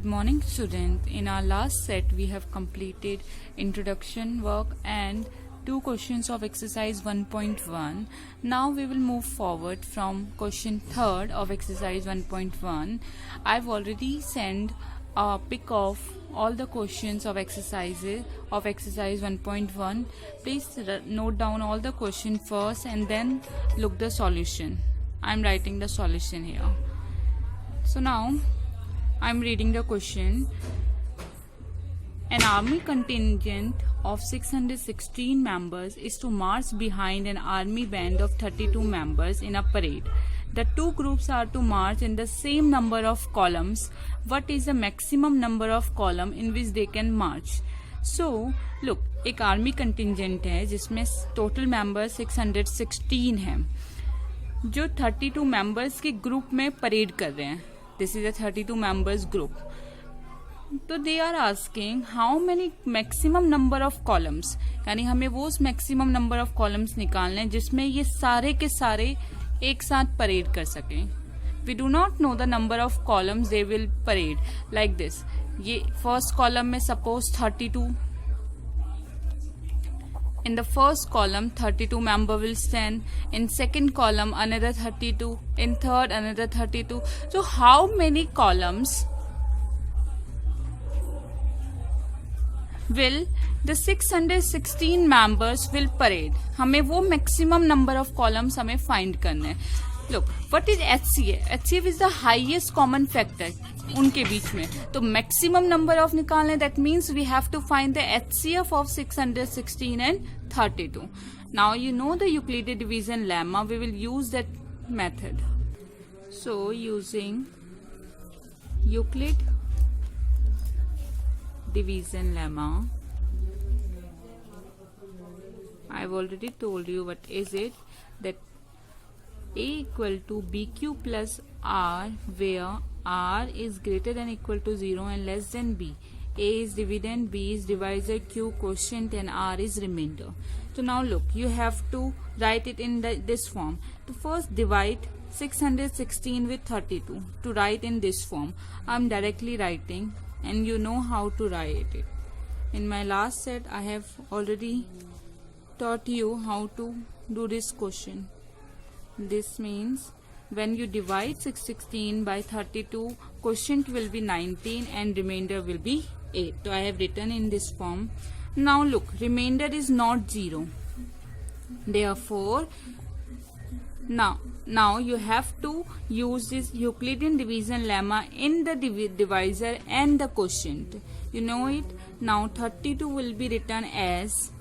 Good morning, student. In our last set we have completed introduction work and two questions of exercise 1.1. Now we will move forward from question 3rd of exercise 1.1. I've already sent a pic of all the questions of exercise 1.1. Please note down all the question first and then look the solution. I'm writing the solution here. So now I'm reading the question. An army contingent of 616 members is to march behind an army band of 32 members in a parade. The two groups are to march in the same number of columns. What is the maximum number of column in which they can march? So, look, एक army contingent है जिसमें total member 616 हैं जो 32 members के group में parade कर रहे हैं. This is a 32 members group. तो they are asking how many maximum number of columns, यानी हमें वो maximum number of columns निकालने हैं जिसमें ये सारे के सारे एक साथ परेड कर सकें. We do not know the number of columns they will parade like this. ये first column में suppose 32. In the first column 32 member will stand, in second column another 32, in third another 32. So how many columns will the 616 members will parade? हमें वो maximum number of columns हमें find करना है. Look, what is HCF? HCF is the highest common factor उनके बीच में. तो maximum number of निकालने, that means we have to find the HCF of 616 and 32. Now you know the Euclidean division lemma. We will use that method. So using Euclid division lemma, I've already told you what is it, that A equal to BQ plus R, where R is greater than equal to 0 and less than B. A is dividend, B is divisor, Q quotient and R is remainder. So now look, you have to write it in this form. To first divide 616 with 32 to write in this form. I'm directly writing and you know how to write it. In my last set I have already taught you how to do this question. This means when you divide 616 by 32, quotient will be 19 and remainder will be 8. So I have written in this form. Now look, remainder is not 0. Therefore, now you have to use this Euclidean division lemma in the divisor and the quotient. You know it. Now 32 will be written as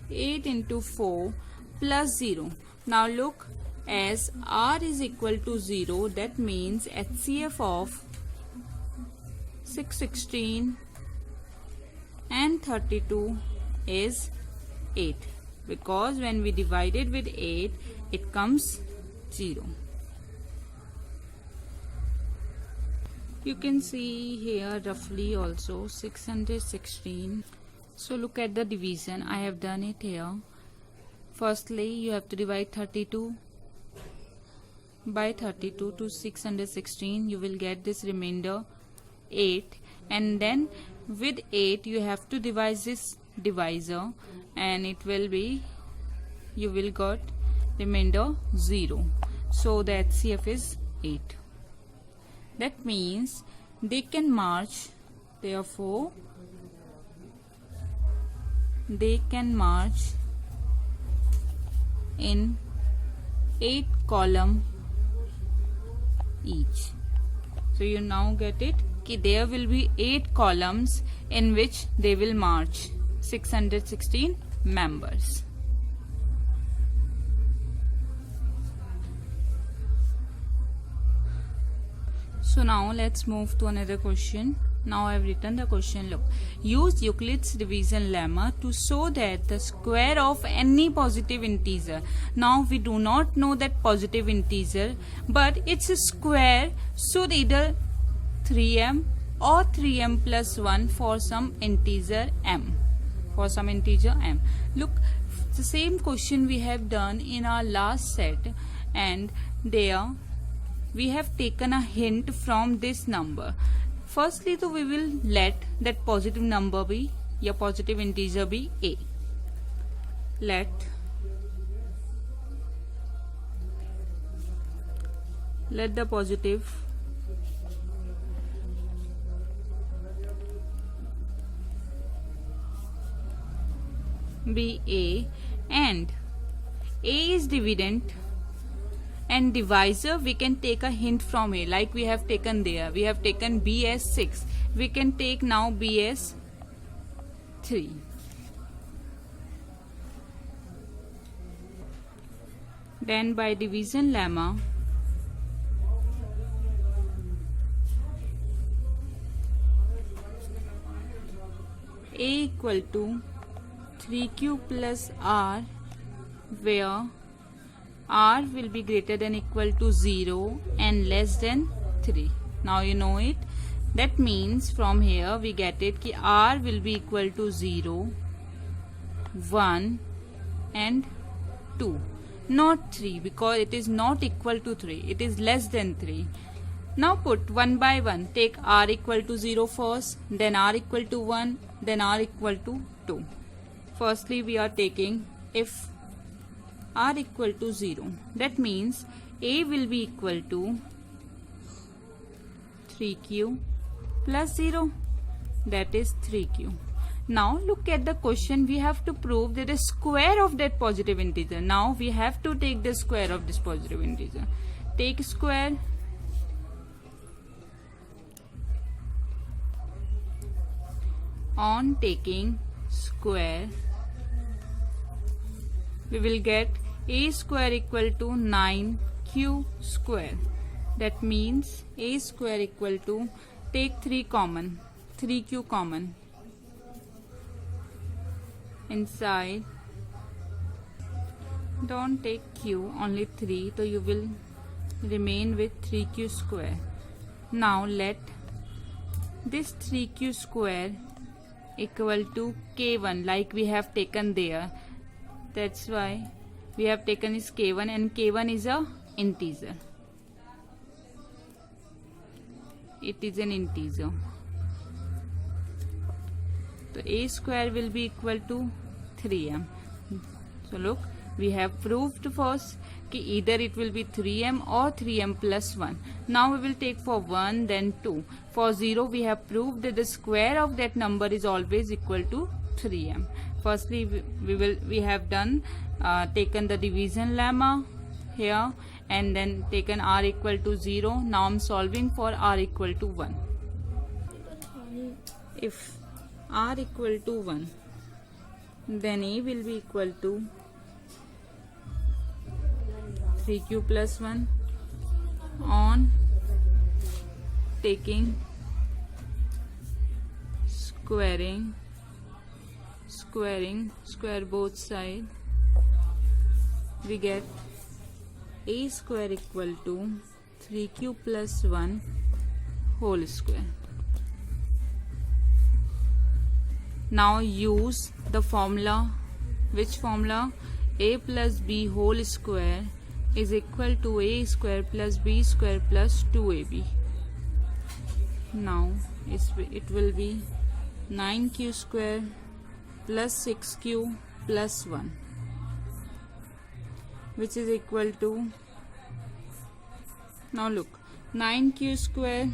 8 into 4 plus 0. Now look, as R is equal to 0, that means HCF of 616 and 32 is 8, because when we divide it with 8 it comes 0. You can see here roughly also 616. So look at the division. I have done it here. Firstly you have to divide 32 by 32 to 616. You will get this remainder 8, and then with 8 you have to divide this divisor and it will be, you will got remainder 0. So the HCF is 8. That means they can march, therefore they can march in 8 column each. So you now get it, there will be 8 columns in which they will march 616 members. So now let's move to another question. Now I have written the question. Look, use Euclid's division lemma to show that the square of any positive integer. Now we do not know that positive integer, but its square should either 3m or 3m plus 1 for some integer m. For some integer m. Look, the same question we have done in our last set, and there we have taken a hint from this number. Firstly, so we will let that positive number be, या positive integer be a. Let the positive be a, and a is dividend and divisor. We can take a hint from a, like we have taken there. We have taken b as 6. We can take now b as 3. Then by division lemma, a equal to 3q plus r, where r will be greater than equal to 0 and less than 3. Now you know it. That means from here we get it ki r will be equal to 0, 1 and 2. Not 3, because it is not equal to 3. It is less than 3. Now put one by one. Take r equal to 0 first, then r equal to 1, then r equal to 2. Firstly, we are taking if r equal to 0. That means a will be equal to 3q plus 0. That is 3q. Now look at the question. We have to prove that the square of that positive integer. Now we have to take the square of this positive integer. Take square. On taking square, we will get a square equal to 9q square. That means a square equal to, take 3 common, 3q common. Inside, don't take q, only 3, so you will remain with 3q square. Now let this 3q square equal to k1, like we have taken there. That's why we have taken is k1, and k1 is a integer. It is an integer. So a square will be equal to 3m. So look, we have proved first कि either it will be 3m or 3m plus 1. Now we will take for 1, then 2. For 0, we have proved that the square of that number is always equal to 3m. Firstly, we have done taken the division lemma here, and then taken r equal to 0. Now I'm solving for r equal to 1. If r equal to 1, then a will be equal to 3q plus 1. On taking squaring, square both sides, we get a square equal to 3q plus 1 whole square. Now use the formula. Which formula? A plus b whole square is equal to a square plus b square plus 2ab. Now it will be 9q square plus 6q plus 1, which is equal to, now look, 9q square,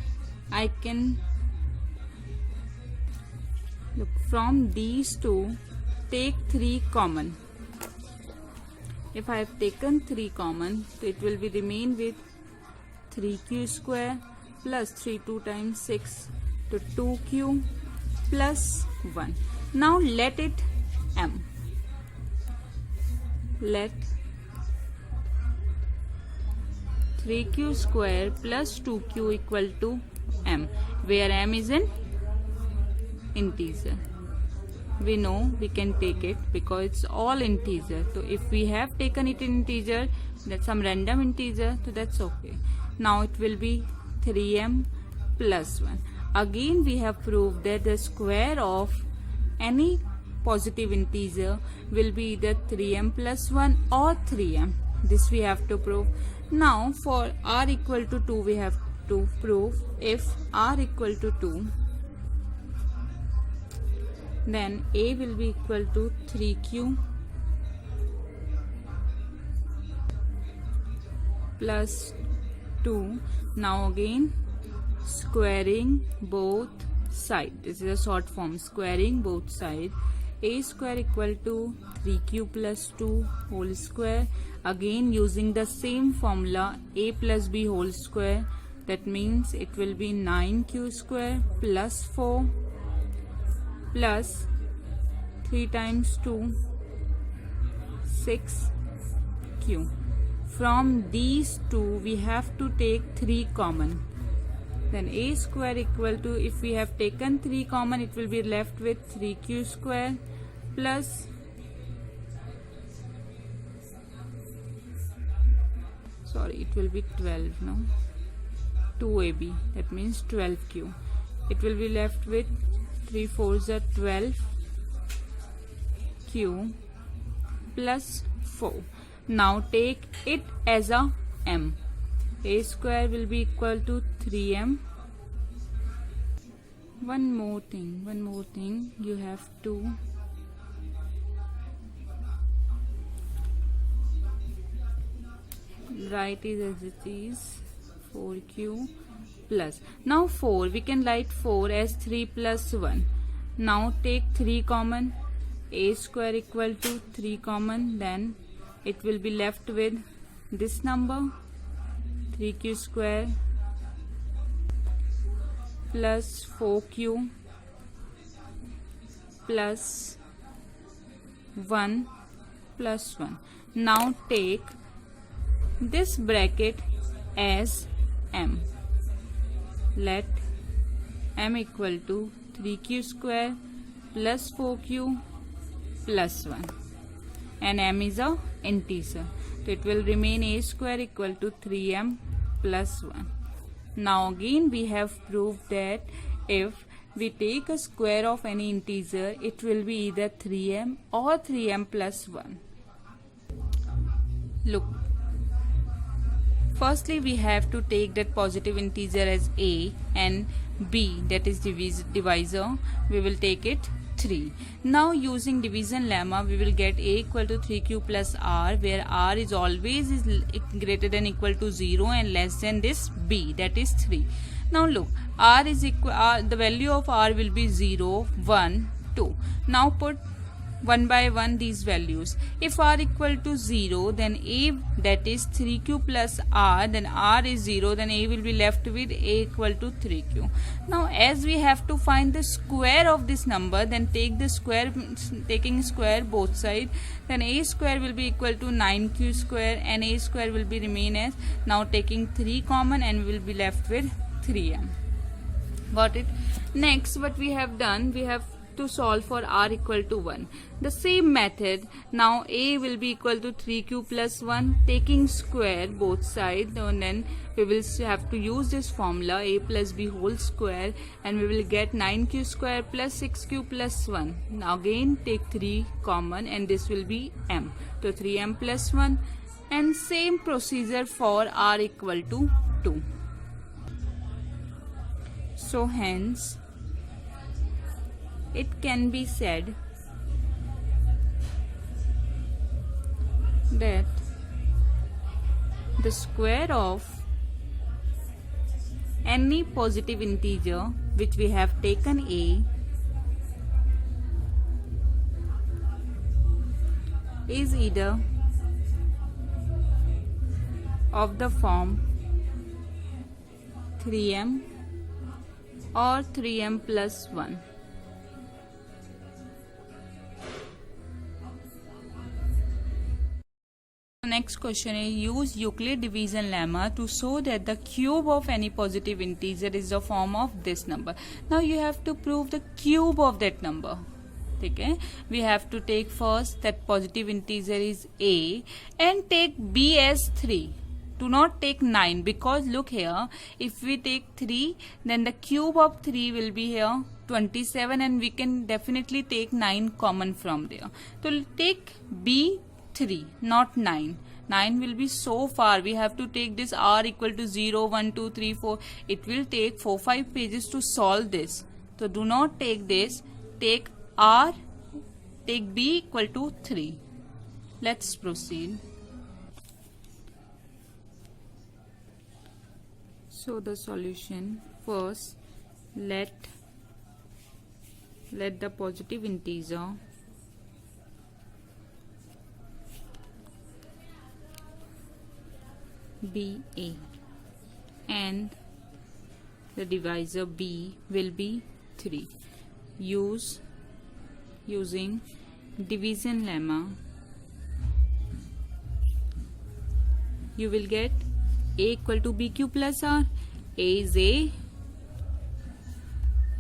I can look from these two, take 3 common. If I have taken 3 common, so it will be remain with 3q square plus 3 2 times 6 to 2q plus 1. Now let it m. Let 3q square plus 2q equal to m, where m is an integer. We know we can take it because it's all integer. So if we have taken it in integer, that's some random integer, so that's okay. Now it will be 3m plus 1. Again we have proved that the square of any positive integer will be either 3m plus 1 or 3m. This we have to prove. Now for r equal to 2 we have to prove if r equal to 2, then a will be equal to 3q plus 2. Now again squaring both sides. This is a short form, squaring both sides. A square equal to 3q plus 2 whole square. Again using the same formula, a plus b whole square. That means it will be 9q square plus 4 plus 3 times 2, 6q. From these two we have to take 3 common. Then a square equal to, if we have taken 3 common, it will be left with 3q square plus it will be 12, no, 2ab, that means 12q. It will be left with 3 4s are 12q plus 4. Now take it as a m. A square will be equal to 3m. One more thing, you have to write it as it is, 4q plus. Now 4, we can write 4 as 3 plus 1. Now take 3 common. A square equal to 3 common, then it will be left with this number, 3q square plus 4q plus 1 plus 1. Now take this bracket as m. Let m equal to 3q square plus 4q plus 1, and m is a integer, so it will remain a square equal to 3m plus 1. Now again we have proved that if we take a square of any integer, it will be either 3m or 3m plus 1. Look, firstly we have to take that positive integer as a, and b, that is divisor, we will take it 3. Now using division lemma, we will get a equal to 3q plus r, where r is always greater than equal to 0 and less than this b, that is 3. Now look, r is equal, the value of r will be 0, 1, 2. Now put one by one these values. If r equal to 0, then a, that is 3q plus r, then r is 0, then a will be left with a equal to 3q. Now as we have to find the square of this number, then take the square, taking square both sides, then a square will be equal to 9q square and a square will be remain as, now taking 3 common, and we will be left with 3m. Got it? Next what we have done, we have to solve for r equal to 1. The same method, now a will be equal to 3q plus 1, taking square both sides, and then we will have to use this formula, a plus b whole square, and we will get 9q square plus 6q plus 1. Now again take 3 common, and this will be m, so 3m plus 1, and same procedure for r equal to 2. So hence it can be said that the square of any positive integer which we have taken a is either of the form 3m or 3m plus 1. Next question is, use Euclid division lemma to show that the cube of any positive integer is the form of this number. Now you have to prove the cube of that number. Okay, we have to take first that positive integer is a and take b as 3. Do not take 9, because look here, if we take 3, then the cube of 3 will be here 27, and we can definitely take 9 common from there. So take b 3, not 9. 9 will be so far. We have to take this r equal to 0, 1, 2, 3, 4. It will take 4-5 pages to solve this. So do not take this. Take r, take b equal to 3. Let's proceed. So the solution, first let the positive integer be a and the divisor b will be 3. Using division lemma, you will get a equal to bq plus r. A is a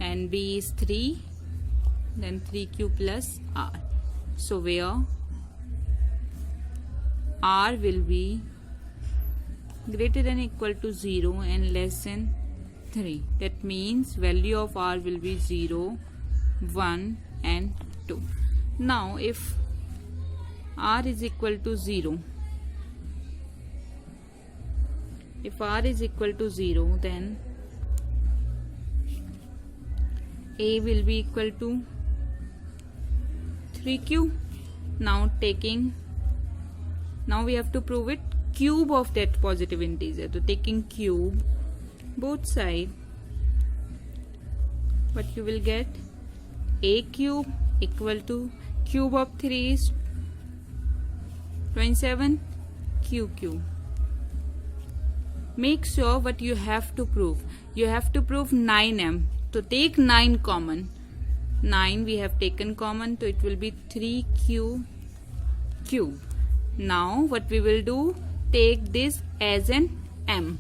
and b is 3, then 3q plus r. So where r will be greater than or equal to 0 and less than 3. That means value of r will be 0, 1 and 2. Now if r is equal to 0, if r is equal to 0, then a will be equal to 3q. Now we have to prove it cube of that positive integer. So taking cube both sides, what you will get, a cube equal to cube of 3 is 27, q cube. Make sure what you have to prove. You have to prove 9m. So take 9 common. 9 we have taken common, so it will be 3q cube. Now what we will do, take this as an m.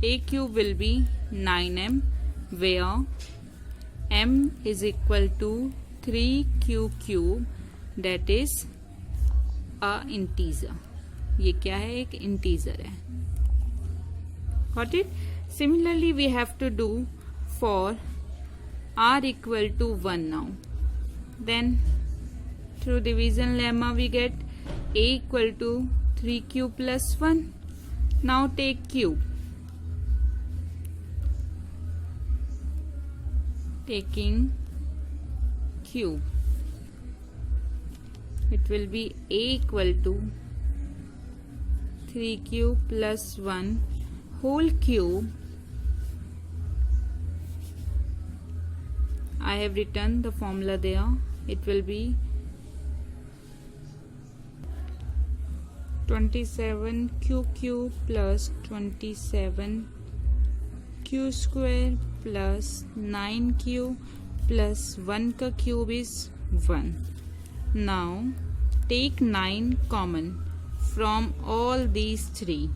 A cube will be 9m, where m is equal to 3q cube, that is a integer. ये क्या है, एक integer है. Got it? Similarly we have to do for r equal to 1 now. Then through division lemma we get a equal to 3q plus 1. Now take cube. Taking cube, it will be a equal to 3q plus 1 whole cube. I have written the formula there. It will be 27q cube plus 27q square plus 9q plus 1 ka cube is 1. Now take 9 common from all these 3.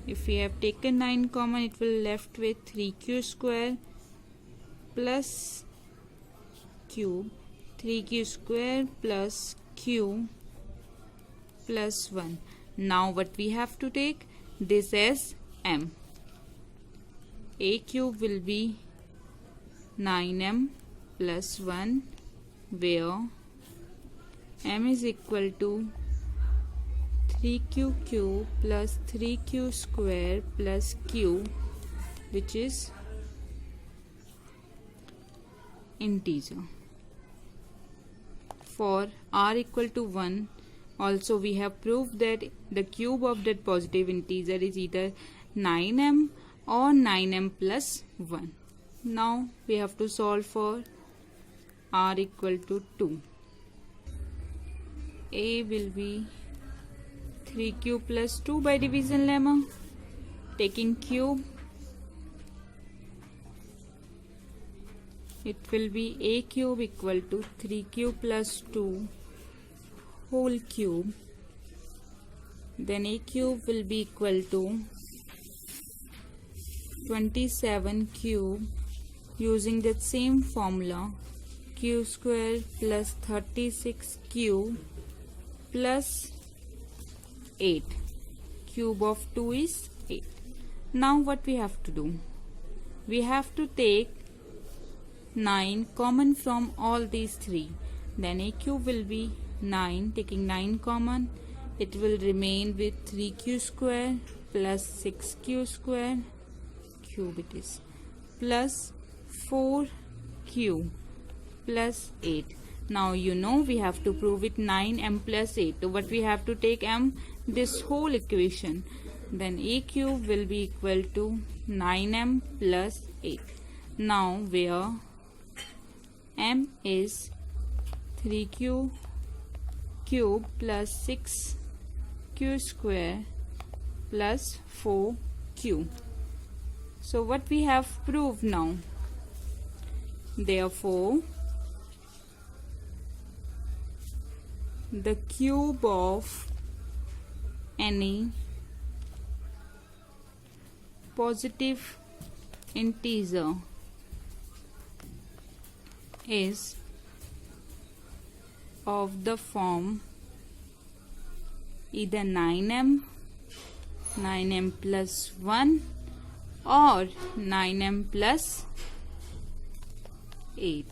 If we have taken 9 common, it will left with 3q square plus cube, 3q square plus q plus 1. Now what we have to take, this as m. A cube will be 9m plus 1, where m is equal to 3q cube plus 3q square plus q, which is integer. For r equal to 1, also we have proved that the cube of that positive integer is either 9m or 9m plus 1. Now we have to solve for r equal to 2. A will be 3q plus 2 by division lemma. Taking cube, it will be a cube equal to 3q plus 2 whole cube. Then a cube will be equal to 27 cube, using that same formula, q square plus 36q plus 8. Cube of 2 is 8. Now what we have to do? We have to take 9 common from all these 3. Then a cube will be 9, taking 9 common, it will remain with 3q square plus 6q square, cube it is, plus 4q plus 8. Now you know we have to prove it 9m plus 8. So what we have to take m, this whole equation. Then a cube will be equal to 9m plus 8. Now where m is 3q cube plus 6q square plus 4q. So what we have proved now? Therefore, the cube of any positive integer is of the form either 9m plus 1 or 9m plus 8.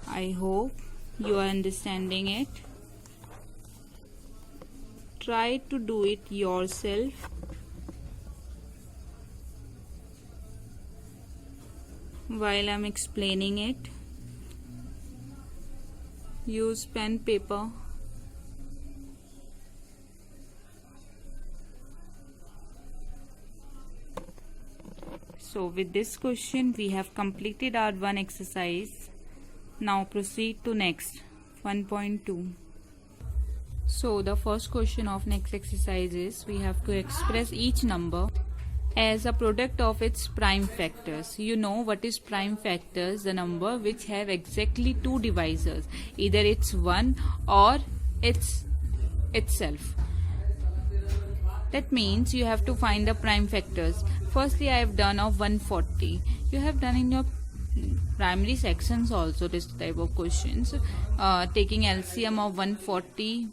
I hope you are understanding it. Try to do it yourself. While I'm explaining it, use pen, paper. So with this question we have completed our one exercise. Now proceed to next 1.2. So the first question of next exercise is we have to express each number as a product of its prime factors. You know what is prime factors? The number which have exactly two divisors, either it's 1 or it's itself. That means you have to find the prime factors. Firstly, I have done of 140. You have done in your primary sections also this type of questions. Taking LCM of 140,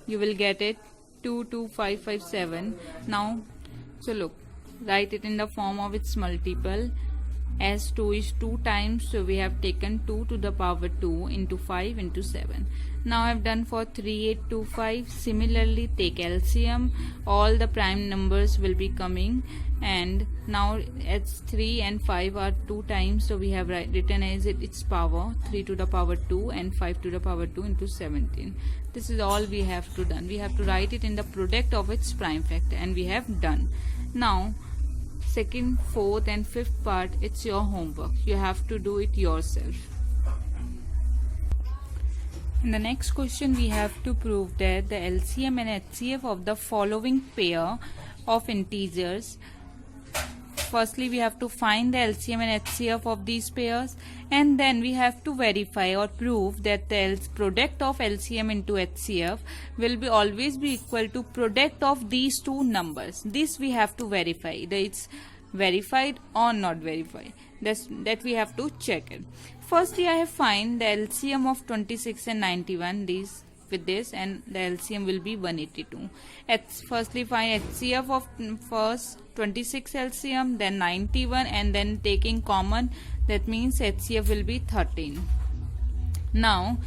you will get it 22557. Now, so look, write it in the form of its multiple. As 2 is 2 times, so we have taken 2 to the power 2 into 5 into 7. Now I have done for 3825. Similarly, take LCM. All the prime numbers will be coming, and now it's 3 and 5 are 2 times, so we have written as its power 3 to the power 2 and 5 to the power 2 into 17. This is all we have to done. We have to write it in the product of its prime factor, and we have done. Now second, fourth and fifth part, it's your homework. You have to do it yourself. In the next question, we have to prove that the LCM and HCF of the following pair of integers. Firstly, we have to find the LCM and HCF of these pairs, and then we have to verify or prove that the product of LCM into HCF will be always be equal to product of these two numbers. This we have to verify, that it's verified or not verified. That we have to check it. Firstly, I have find the LCM of 26 and 91. These with this, and the LCM will be 182. Firstly, find HCF of first 26 LCM, then 91, and then taking common, that means HCF will be 13. Now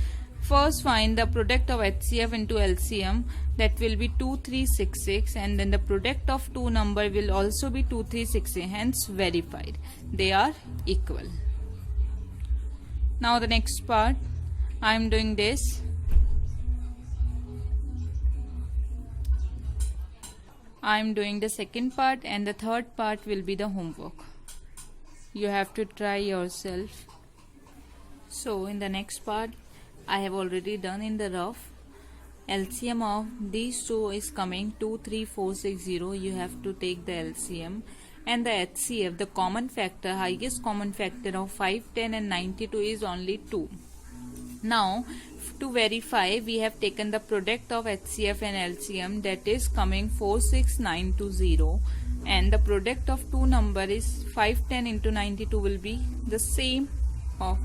first find the product of HCF into LCM, that will be 2366, and then the product of two number will also be 2366, hence verified. They are equal. Now the next part, I am doing this. I am doing the second part, and the third part will be the homework. You have to try yourself. So in the next part, I have already done in the rough. LCM of these two is coming 23460. You have to take the LCM, and the HCF, the common factor, highest common factor of 5, 10 and 92 is only 2. Now to verify, we have taken the product of HCF and LCM, that is coming 46920, and the product of two number is 510 into 92 will be the same of.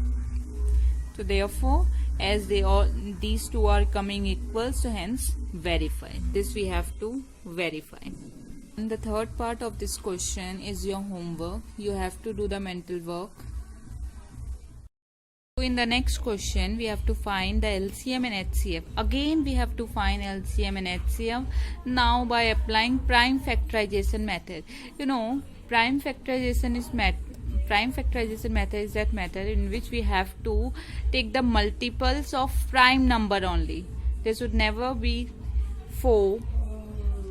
So therefore, as these two are coming equal, so hence verify. This we have to verify. And the third part of this question is your homework. You have to do the mental work. So in the next question, we have to find the LCM and HCF. Again, we have to find LCM and HCF. Now by applying prime factorization method. You know, prime factorization method is that method in which we have to take the multiples of prime number only. There should never be 4,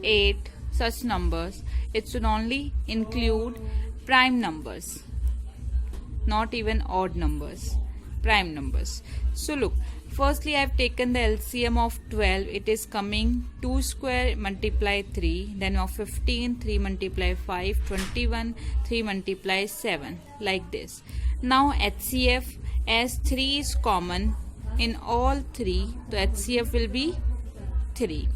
8 such numbers. It should only include prime numbers, not even odd numbers, prime numbers. So look, firstly I have taken the LCM of 12. It is coming 2 square multiply 3, then of 15 3 multiply 5, 21 3 multiply 7, like this. Now HCF, as 3 is common in all 3, the HCF will be 3.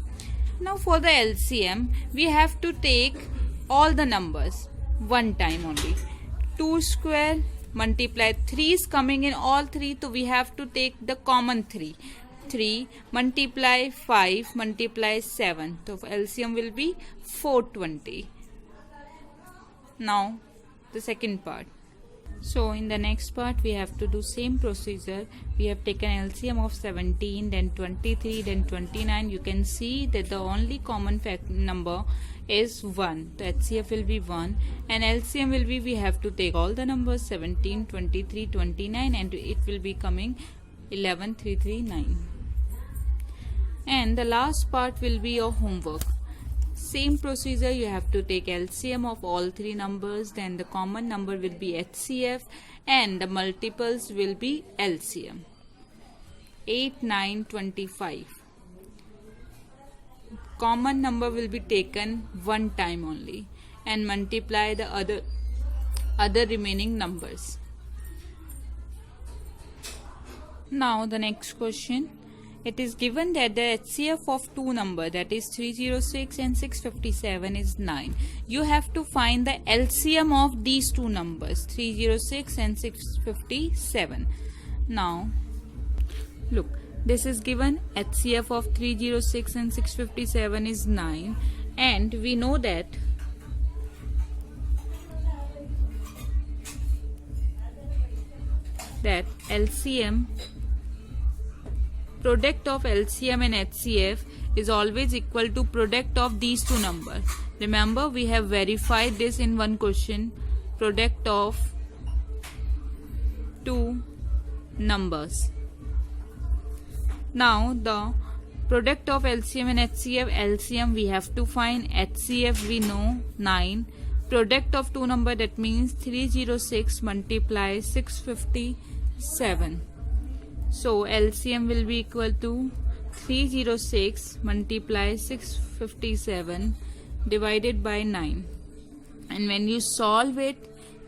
Now for the LCM, we have to take all the numbers one time only. 2 square multiply 3 is coming in all 3, so we have to take the common 3. 3 multiply 5 multiply 7, so LCM will be 420. Now the second part. So in the next part we have to do same procedure. We have taken LCM of 17, then 23, then 29. You can see that the only common number is 1. The HCF will be 1 and LCM will be, we have to take all the numbers 17, 23, 29 and it will be coming 11339. And the last part will be your homework. Same procedure, you have to take LCM of all 3 numbers, then the common number will be HCF and the multiples will be LCM. 8, 9, 25. Common number will be taken one time only and multiply the other remaining numbers. Now the next question. It is given that the HCF of two numbers, that is 306 and 657, is 9. You have to find the LCM of these two numbers, 306 and 657. Now, look, this is given HCF of 306 and 657 is 9, and we know that LCM, product of LCM and HCF is always equal to product of these two numbers. Remember, we have verified this in one question. Product of two numbers. Now the product of LCM and HCF, LCM we have to find, HCF we know 9. Product of two number, that means 306 multiply 657. So LCM will be equal to 306 multiply 657 divided by 9. And when you solve it,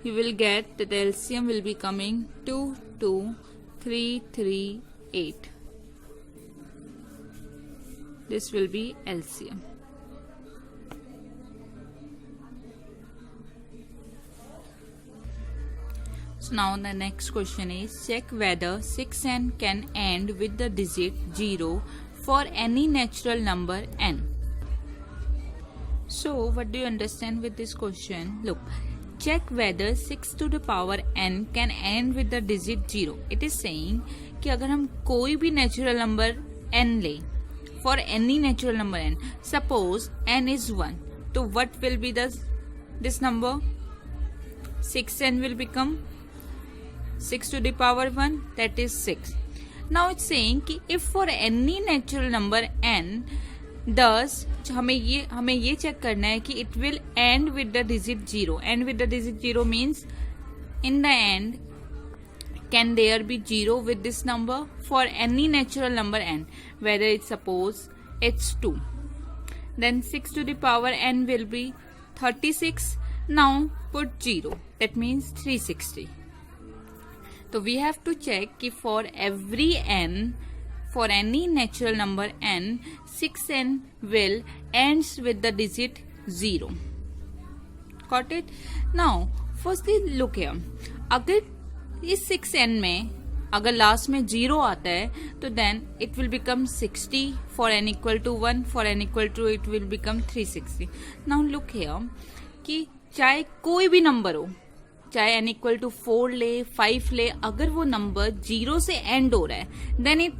you will get that the LCM will be coming 22338. This will be LCM. So now the next question is, check whether 6n can end with the digit 0 for any natural number n. So what do you understand with this question? Look, check whether 6 to the power n can end with the digit 0. It is saying कि अगर हम कोई भी natural number n ले, for any natural number n, suppose n is 1, so what will be this number? 6n will become 6 to the power 1, that is 6. Now it's saying कि if for any natural number n, thus हमें ये check करना है कि it will end with the digit 0. End with the digit 0 means in the end, can there be 0 with this number for any natural number n, whether it's suppose it's 2. Then 6 to the power n will be 36. Now put 0, that means 360. So we have to check कि for every n, for any natural number n, 6n will ends with the digit 0. Got it? Now firstly look here. अगर इस 6n में अगर last में 0 आता है तो then it will become 60 for n equal to 1, for n equal to it will become 360. Now look here कि चाहे कोई भी नंबर हो, चाहे n इक्वल टू 4 ले 5 ले, अगर वो नंबर 0 से एंड हो रहा है देन इट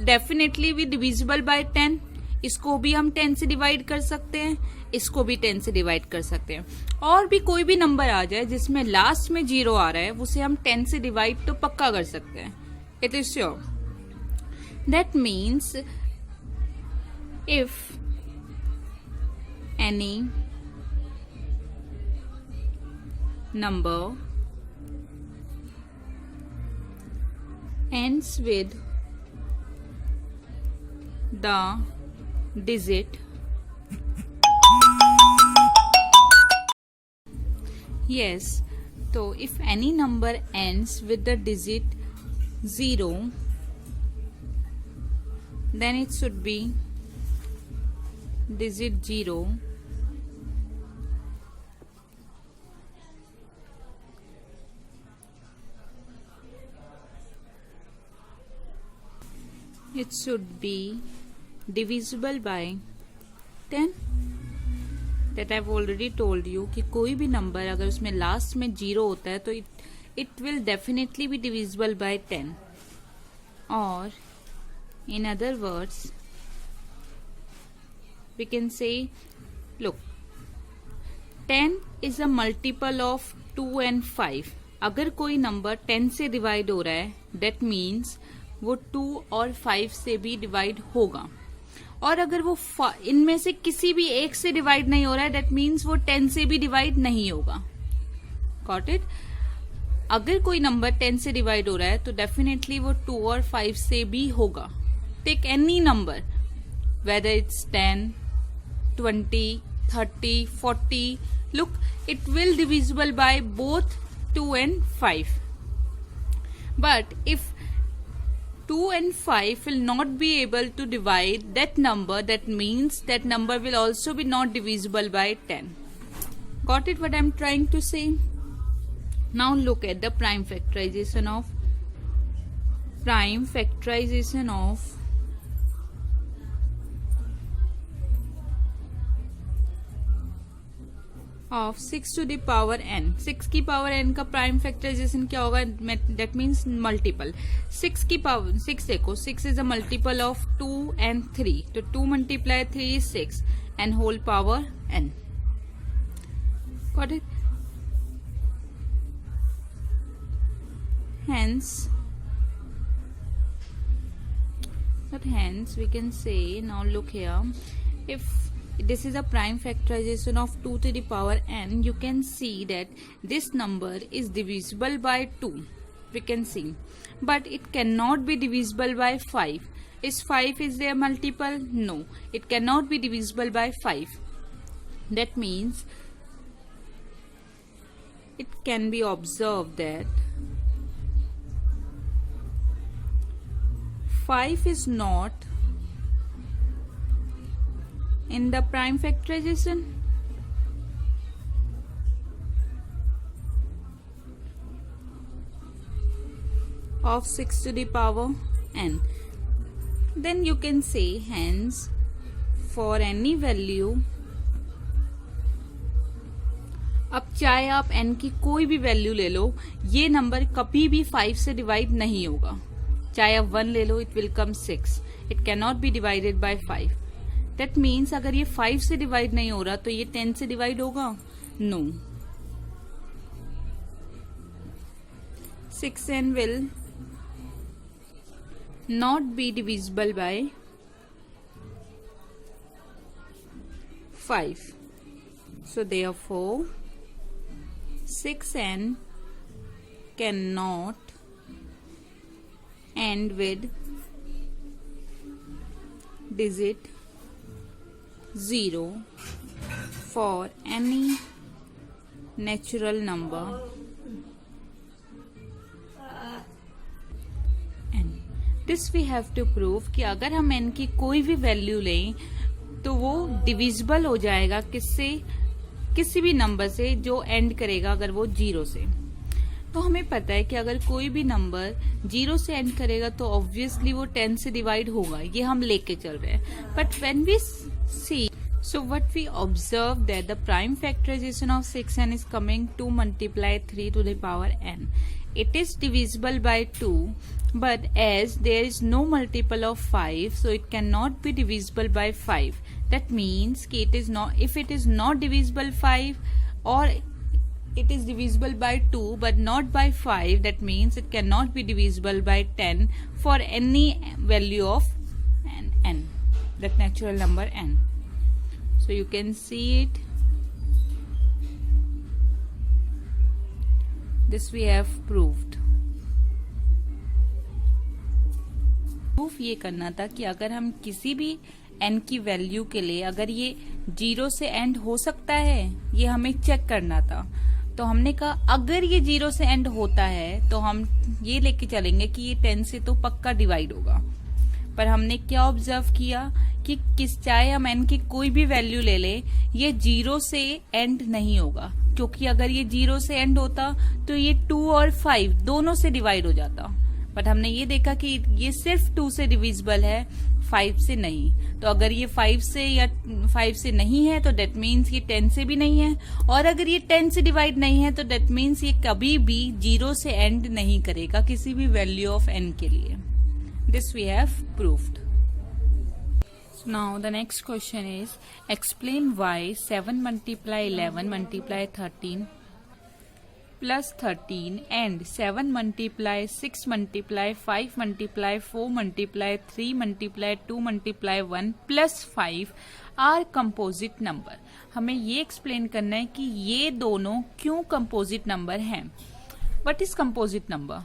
डेफिनेटली भी डिविजिबल बाय 10। इसको भी हम 10 से डिवाइड कर सकते हैं, इसको भी 10 से डिवाइड कर सकते हैं, और भी कोई भी नंबर आ जाए जिसमें लास्ट में 0 आ रहा है उसे हम 10 से डिवाइड तो पक्का कर सकते हैं। It is sure. That means if any number ends with the digit yes, so if any number ends with the digit 0 then it should be digit 0 it should be divisible by 10. That I've already told you कि कोई भी number अगर उसमें last में 0 होता है तो it will definitely be divisible by 10. और in other words we can say, look, 10 is a multiple of 2 and 5. अगर कोई नंबर 10 से डिवाइड हो रहा है that means वो 2 और 5 से भी डिवाइड होगा, और अगर वो इनमें से किसी भी एक से डिवाइड नहीं हो रहा है दैट मीन्स वो 10 से भी डिवाइड नहीं होगा। Got it? अगर कोई नंबर 10 से डिवाइड हो रहा है तो डेफिनेटली वो 2 और 5 से भी होगा। Take any number whether it's 10, 20, 30, 40, look it will divisible by both 2 and 5. But if 2 and 5 will not be able to divide that number, that means that number will also be not divisible by 10. Got it what I'm trying to say? Now look at the prime factorization of 6 to the power n. 6 की power n का prime factorisation क्या होगा? That means multiple. 6 की power 6 देखो, 6 is a multiple of 2 and 3, तो 2 multiply 3 is 6 and whole power n. Got it? Hence we can say, now look here, if this is a prime factorization of 2 to the power n, you can see that this number is divisible by 2, we can see, but it cannot be divisible by 5. Is 5 is their multiple? No, it cannot be divisible by 5. That means it can be observed that 5 is not in the prime factorization. Of 6 to the power n. Then you can say, hence for any value, अब चाहे आप n की कोई भी value ले लो, ये number कभी भी 5 से डिवाइड नहीं होगा। चाहे आप 1 ले लो, it will come 6. It can not be divided by 5. That means अगर ये 5 से डिवाइड नहीं हो रहा तो ये 10 से डिवाइड होगा? No. 6n will not be divisible by 5. So therefore 6n cannot end with digit 0 for any natural number n. This we have to prove कि अगर हम n की कोई भी वैल्यू लें तो वो डिविजिबल हो जाएगा किससे? किसी भी नंबर से जो एंड करेगा अगर वो 0 से। तो हमें पता है कि अगर कोई भी नंबर 0 से एंड करेगा तो ऑब्वियसली वो 10 से डिवाइड होगा, ये हम लेके चल रहे हैं। But when we see So what we observe that the prime factorization of 6n is coming to multiply 3 to the power n. It is divisible by 2, but as there is no multiple of 5, so it cannot be divisible by 5. That means it is not, if it is not divisible 5 or it is divisible by 2 but not by 5, that means it cannot be divisible by 10 for any value of n, that natural number n. So you can see it. This we have proved. Proof ये करना था कि अगर हम किसी भी n की value के लिए अगर ये 0 से एंड हो सकता है, ये हमें चेक करना था. तो हमने कहा अगर ये 0 से एंड होता है तो हम ये लेके चलेंगे कि ये 10 से तो पक्का डिवाइड होगा. पर हमने क्या ऑब्जर्व किया कि चाहे हम n की कोई भी वैल्यू ले ले, ये 0 से एंड नहीं होगा, क्योंकि अगर ये 0 से एंड होता तो ये 2 और 5 दोनों से डिवाइड हो जाता. बट हमने ये देखा कि ये सिर्फ 2 से डिविजिबल है, 5 से नहीं. तो अगर ये 5 से या 5 से नहीं है तो डेट मीन्स ये 10 से भी नहीं है, और अगर ये 10 से डिवाइड नहीं है तो डेट मीन्स ये कभी भी 0 से एंड नहीं करेगा किसी भी वैल्यू ऑफ n के लिए. This we have proved. So now the next question is, explain why 7 multiply 11 multiply 13 plus 13 and 7 multiply 6 multiply 5 multiply 4 multiply 3 multiply 2 multiply 1 plus 5 are composite number. हमें ये explain करना है कि ये दोनों क्यों composite number हैं. What is composite number?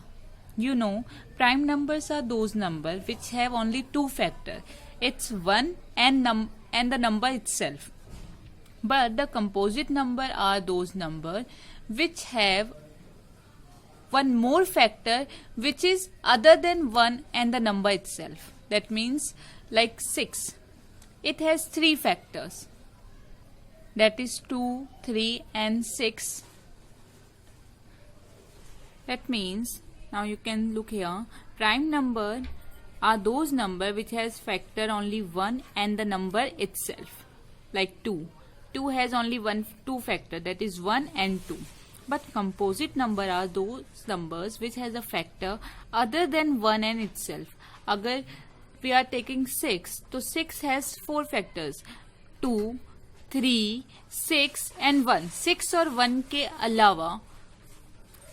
You know, prime numbers are those numbers which have only two factors. It's 1 and the number itself. But the composite number are those numbers which have one more factor which is other than 1 and the number itself. That means like 6. It has 3 factors. That is 2, 3 and 6. That means now you can look here, prime number are those number which has factor only 1 and the number itself, like 2. 2 has only 2 factor, that is 1 and 2. But composite number are those numbers which has a factor other than 1 and itself. Agar we are taking 6, so 6 has 4 factors, 2, 3, 6 and 1. 6 और 1 के अलावा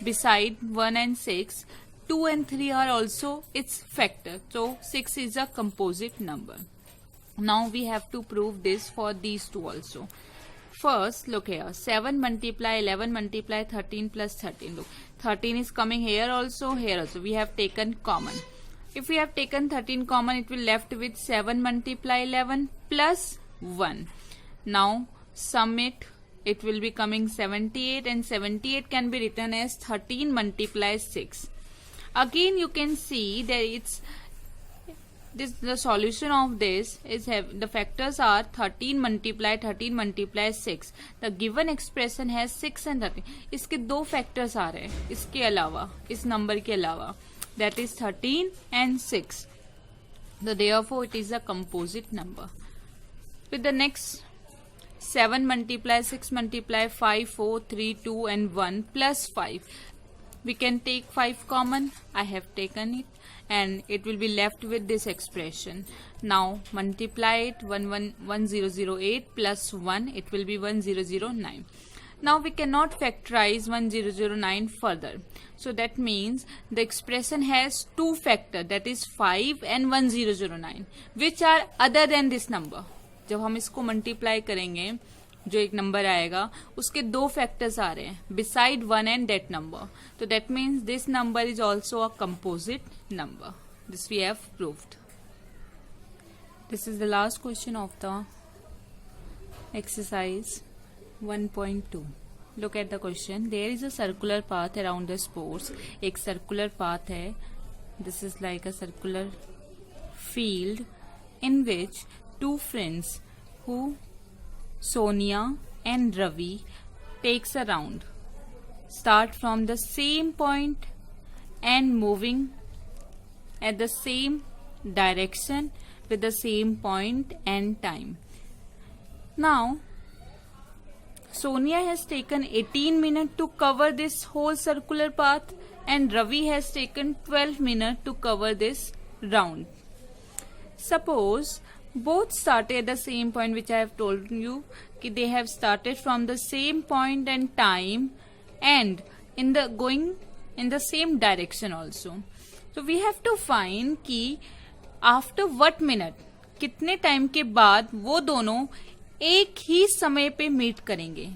beside 1 and 6, 2 and 3 are also its factor. So 6 is a composite number. Now we have to prove this for these two also. First, look here. 7 multiply 11 multiply 13 plus 13. Look, 13 is coming here also, here also. We have taken common. If we have taken 13 common, it will left with 7 multiply 11 plus 1. Now sum it. It will be coming 78, and 78 can be written as 13 multiply 6. Again you can see that the solution of this is the factors are 13 multiply 6. The given expression has 6 and 13. इसके दो factors आ रहे हैं इसके अलावा, इस number के अलावा, that is 13 and 6. So therefore it is a composite number. With the next 7 multiply 6 multiply 5 4 3 2 and 1 plus 5. We can take 5 common. I have taken it, and it will be left with this expression. Now multiply it. 1008 plus 1, it will be 1009. Now we cannot factorize 1009 further. So that means the expression has two factors, that is 5 and 1009, which are other than this number. जब हम इसको multiply करेंगे, जो एक number आएगा उसके दो factors आ रहे हैं बिसाइड 1 एंड दैट नंबर. तो that means this number is also a composite number. This we have proved. This is the last question of the exercise 1.2. Look at the question. There is a circular path around the sports. एक circular path है. This is like a circular field in which two friends who Sonia and Ravi takes a round, start from the same point and moving at the same direction with the same point and time. Now, Sonia has taken 18 minutes to cover this whole circular path and Ravi has taken 12 minutes to cover this round. Suppose both started at the same point, which I have told you कि they have started from the same point and time and going in the same direction also. So we have to find कि after what minute, कितने time के बाद वो दोनों एक ही समय पे मीट करेंगे.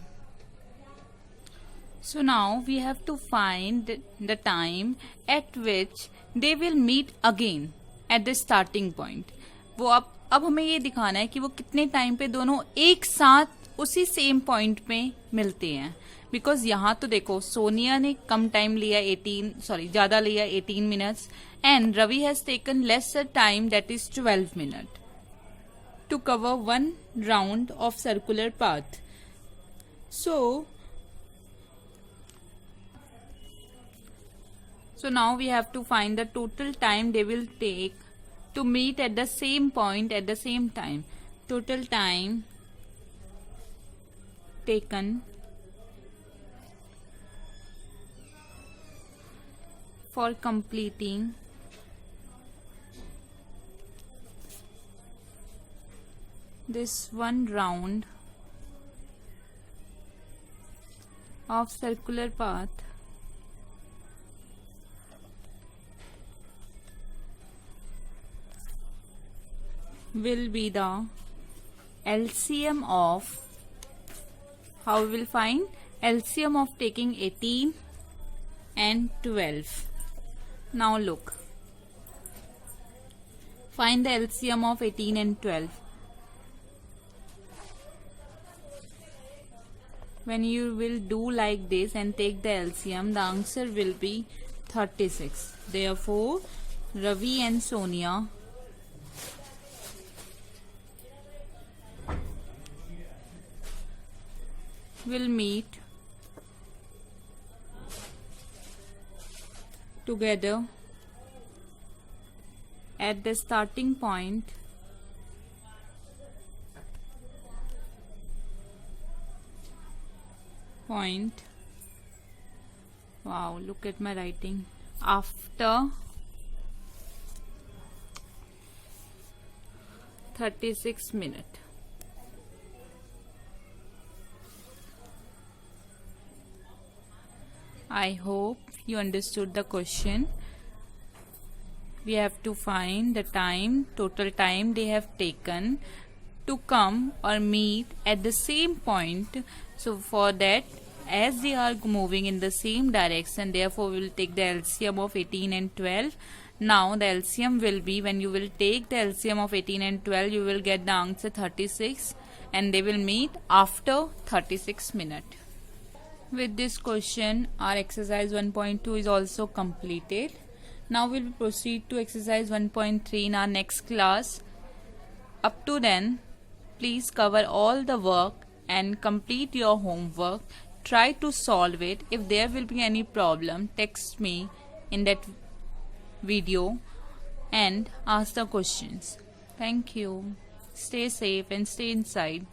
So now we have to find the time at which they will meet again at the starting point. वो अब हमें ये दिखाना है कि वो कितने टाइम पे दोनों एक साथ उसी सेम पॉइंट पे मिलते हैं. बिकॉज यहाँ तो देखो सोनिया ने कम टाइम लिया ज्यादा लिया 18 minutes and Ravi has taken lesser time that is 12 minute to cover one round of circular path. So now we have to find the total time they will take to meet at the same point at the same time. Total time taken for completing this one round of circular path will be the LCM of, how we will find LCM of taking 18 and 12. Now look, find the LCM of 18 and 12. When you will do like this and take the LCM, the answer will be 36. Therefore, Ravi and Sonia will meet together at the starting point wow, look at my writing, after 36 minutes. I hope you understood the question. We have to find the time, total time they have taken to come or meet at the same point. So for that, as they are moving in the same direction, therefore we will take the LCM of 18 and 12. Now the LCM will be, when you will take the LCM of 18 and 12, you will get the answer 36 and they will meet after 36 minutes. With this question, our exercise 1.2 is also completed. Now we will proceed to exercise 1.3 in our next class. Up to then, please cover all the work and complete your homework. Try to solve it. If there will be any problem, text me in that video and ask the questions. Thank you. Stay safe and stay inside.